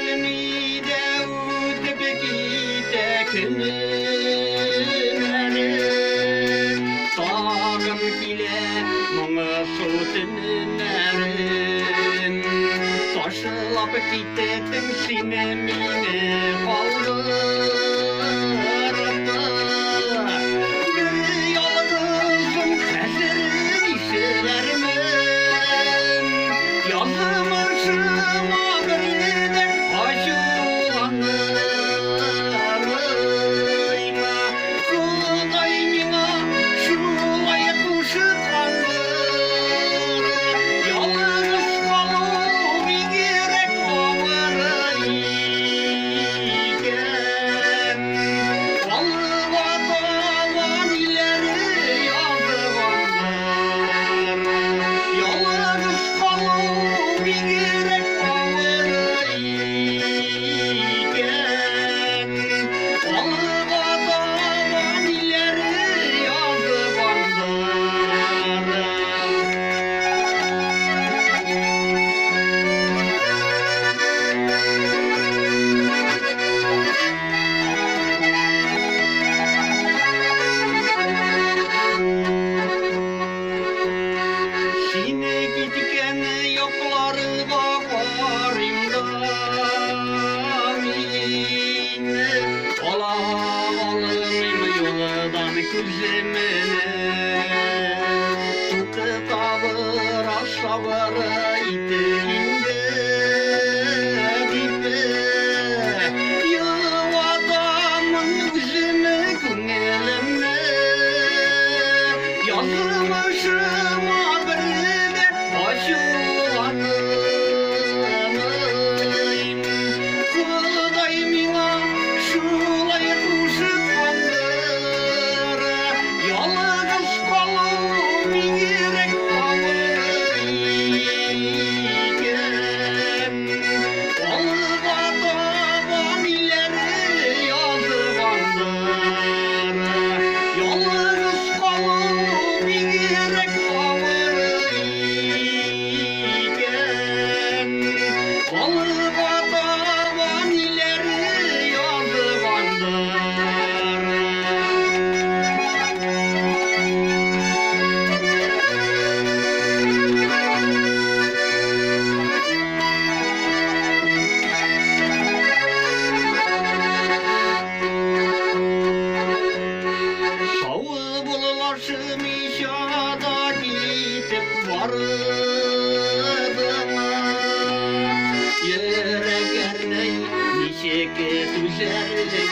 Gelmide ötüp gittekinleri Sağım kile muңa soğutunları Taşılap gittetin sine mine kaldırdı Bir yalgızım hazır işlermen Yazmışım ağrıda aşılanırma Kuday mina şulay kuşu kandır Yalnız kalıp gerek olur iken Alva tavan ileri yazıvanlar Yalnız kalıp gerek olur iken Alva tavan ileri yazıvanlar Sine gitken yoklarına varımda mine Alalım yoldan kuzemene Tutup tavır aşavır iteğinde dipe Yuvadamın üzümü güngelimde Yazmışım ağrıda aşılanırım Kuday mina şulay kuşu kandır Yalnız kalıp gerek olur iken Alva tavan ileri yazıvandır Yalnız kalıp gerek olur iken Alva tavan ileri yazıvandır Sağı bulalaşım işada gidip vardım Yere gerney nişeke tüzerge